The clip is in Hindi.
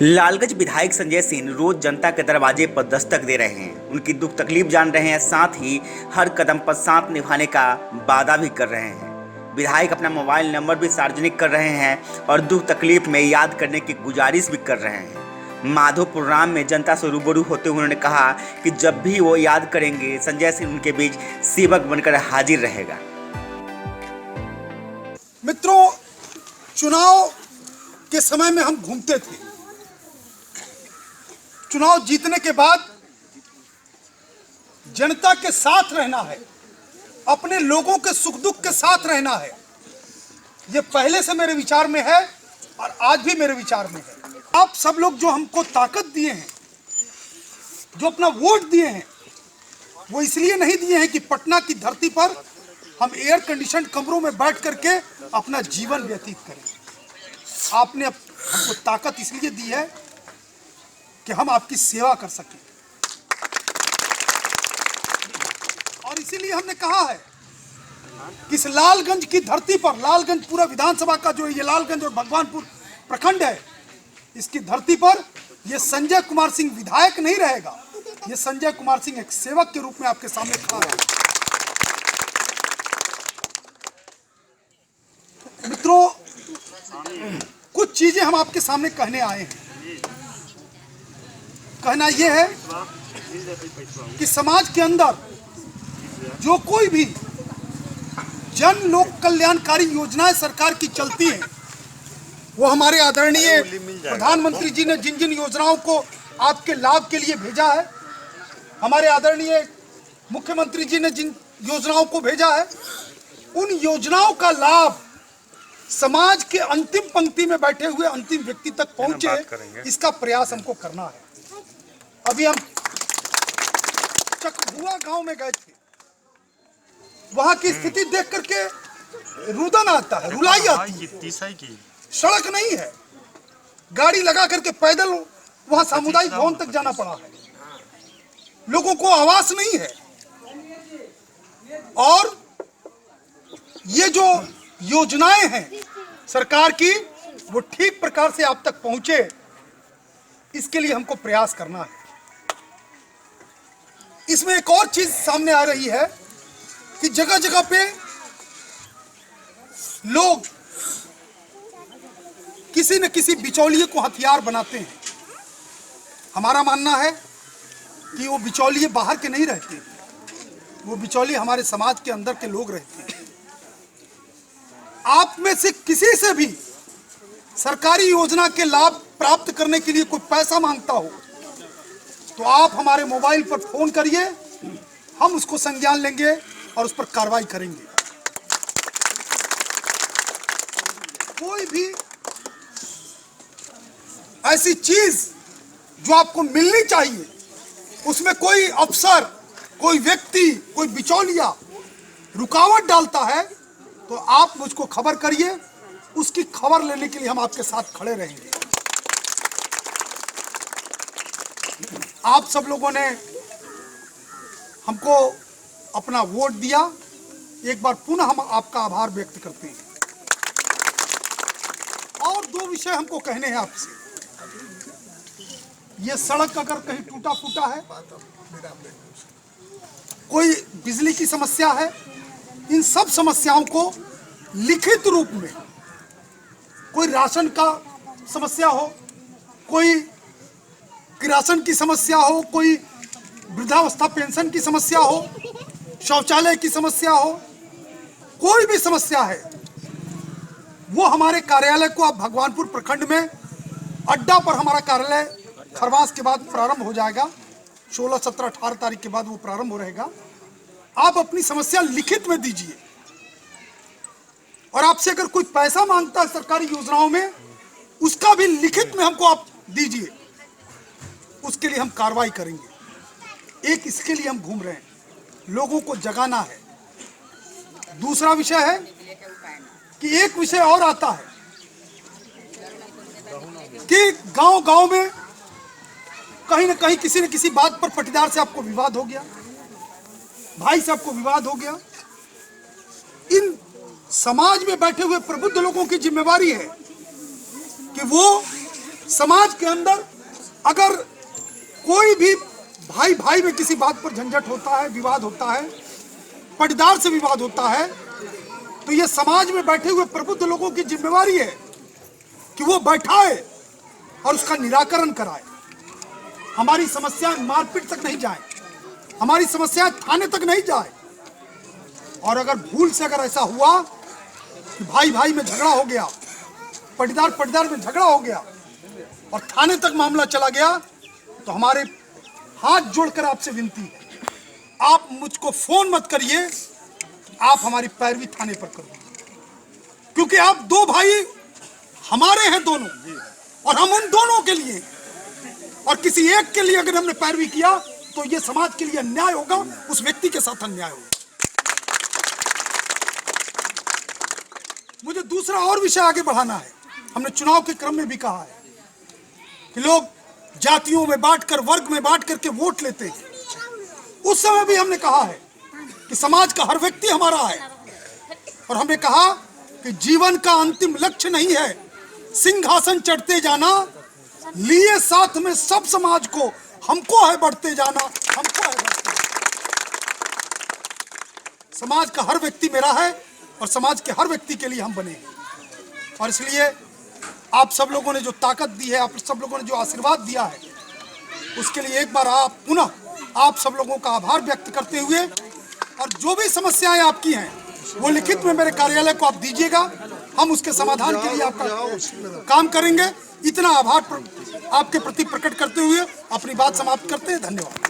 लालगंज विधायक संजय सिंह रोज जनता के दरवाजे पर दस्तक दे रहे हैं, उनकी दुख तकलीफ जान रहे हैं, साथ ही हर कदम पर साथ निभाने का वादा भी कर रहे हैं। विधायक अपना मोबाइल नंबर भी सार्वजनिक कर रहे हैं और दुख तकलीफ में याद करने की गुजारिश भी कर रहे हैं। माधोपुर राम में जनता से रूबरू होते हुए उन्होंने कहा कि जब भी वो याद करेंगे, संजय सिंह उनके बीच सेवक बनकर हाजिर रहेगा। मित्रों, चुनाव के समय में हम घूमते थे। चुनाव जीतने के बाद जनता के साथ रहना है, अपने लोगों के सुख दुख के साथ रहना है। ये पहले से मेरे विचार में है और आज भी मेरे विचार में है। आप सब लोग जो हमको ताकत दिए हैं, जो अपना वोट दिए हैं, वो इसलिए नहीं दिए हैं कि पटना की धरती पर हम एयर कंडीशन कमरों में बैठ करके अपना जीवन व्यतीत करें। आपने हमको ताकत इसलिए दी है कि हम आपकी सेवा कर सकें, और इसीलिए हमने कहा है कि इस लालगंज की धरती पर, लालगंज पूरा विधानसभा का जो ये लालगंज और भगवानपुर प्रखंड है, इसकी धरती पर ये संजय कुमार सिंह विधायक नहीं रहेगा, ये संजय कुमार सिंह एक सेवक के रूप में आपके सामने खड़ा है। मित्रों, कुछ चीजें हम आपके सामने कहने आए हैं। कहना यह है कि समाज के अंदर जो कोई भी जन लोक कल्याणकारी योजनाएं सरकार की चलती हैं, वो हमारे आदरणीय प्रधानमंत्री जी ने जिन जिन योजनाओं को आपके लाभ के लिए भेजा है, हमारे आदरणीय मुख्यमंत्री जी ने जिन योजनाओं को भेजा है, उन योजनाओं का लाभ समाज के अंतिम पंक्ति में बैठे हुए अंतिम व्यक्ति तक पहुंचे, इसका प्रयास हमको करना है। अभी हम चकबुआ गांव में गए थे, वहां की स्थिति देख करके रुदन आता है, रुलाई आती है। सड़क नहीं है, गाड़ी लगा करके पैदल वहां सामुदायिक भवन तक जाना पड़ा है। लोगों को आवास नहीं है, और ये जो योजनाएं हैं सरकार की, वो ठीक प्रकार से आप तक पहुंचे, इसके लिए हमको प्रयास करना है। इसमें एक और चीज सामने आ रही है कि जगह जगह पे लोग किसी न किसी बिचौलिए को हथियार बनाते हैं। हमारा मानना है कि वो बिचौलिए बाहर के नहीं रहते, वो बिचौलिए हमारे समाज के अंदर के लोग रहते हैं। आप में से किसी से भी सरकारी योजना के लाभ प्राप्त करने के लिए कोई पैसा मांगता हो, तो आप हमारे मोबाइल पर फोन करिए, हम उसको संज्ञान लेंगे और उस पर कार्रवाई करेंगे। कोई भी ऐसी चीज जो आपको मिलनी चाहिए, उसमें कोई अफसर, कोई व्यक्ति, कोई बिचौलिया रुकावट डालता है, तो आप मुझको खबर करिए, उसकी खबर लेने के लिए हम आपके साथ खड़े रहेंगे। आप सब लोगों ने हमको अपना वोट दिया, एक बार पुनः हम आपका आभार व्यक्त करते हैं। और दो विषय हमको कहने हैं आपसे। ये सड़क अगर कहीं टूटा फूटा है, कोई बिजली की समस्या है, इन सब समस्याओं को लिखित रूप में, कोई राशन का समस्या हो, कोई किरासन की समस्या हो, कोई वृद्धावस्था पेंशन की समस्या हो, शौचालय की समस्या हो, कोई भी समस्या है, वो हमारे कार्यालय को, आप भगवानपुर प्रखंड में अड्डा पर हमारा कार्यालय खरवास के बाद प्रारंभ हो जाएगा, 16, 17, 18 तारीख के बाद वो प्रारंभ हो रहेगा। आप अपनी समस्या लिखित में दीजिए, और आपसे अगर कोई पैसा मांगता है सरकारी योजनाओं में, उसका भी लिखित में हमको आप दीजिए, उसके लिए हम कार्रवाई करेंगे। एक इसके लिए हम घूम रहे हैं, लोगों को जगाना है। दूसरा विषय है कि एक विषय और आता है कि गांव गांव में कहीं न कहीं किसी न किसी बात पर पटीदार से आपको विवाद हो गया, भाई से आपको विवाद हो गया। इन समाज में बैठे हुए प्रबुद्ध लोगों की जिम्मेवारी है कि वो समाज के अंदर अगर कोई भी भाई भाई में किसी बात पर झंझट होता है, विवाद होता है, पटदार से विवाद होता है, तो ये समाज में बैठे हुए प्रबुद्ध लोगों की जिम्मेवारी है कि वो बैठाए और उसका निराकरण कराए। हमारी समस्याएं मारपीट तक नहीं जाए, हमारी समस्याएं थाने तक नहीं जाए। और अगर भूल से अगर ऐसा हुआ कि भाई भाई में झगड़ा हो गया, पटदार पटदार में झगड़ा हो गया और थाने तक मामला चला गया, तो हमारे हाथ जोड़कर आपसे विनती है, आप मुझको फोन मत करिए, आप हमारी पैरवी थाने पर करो, क्योंकि आप दो भाई हमारे हैं दोनों और हम उन दोनों के लिए, और किसी एक के लिए अगर हमने पैरवी किया तो ये समाज के लिए अन्याय होगा, उस व्यक्ति के साथ अन्याय होगा। मुझे दूसरा और विषय आगे बढ़ाना है। हमने चुनाव के क्रम में भी कहा है कि लोग जातियों में बांटकर, वर्ग में बांट करके वोट लेते हैं। उस समय भी हमने कहा है कि समाज का हर व्यक्ति हमारा है, और हमने कहा कि जीवन का अंतिम लक्ष्य नहीं है सिंहासन चढ़ते जाना, लिए साथ में सब समाज को, हमको है बढ़ते जाना, हमको है बढ़ते जाना। समाज का हर व्यक्ति मेरा है और समाज के हर व्यक्ति के लिए हम बने हैं। और इसलिए आप सब लोगों ने जो ताकत दी है, आप सब लोगों ने जो आशीर्वाद दिया है, उसके लिए एक बार आप पुनः आप सब लोगों का आभार व्यक्त करते हुए, और जो भी समस्याएं आपकी हैं वो लिखित में मेरे कार्यालय को आप दीजिएगा, हम उसके समाधान के लिए आपका काम करेंगे। इतना आभार आपके प्रति प्रकट करते हुए अपनी बात समाप्त करते हैं। धन्यवाद।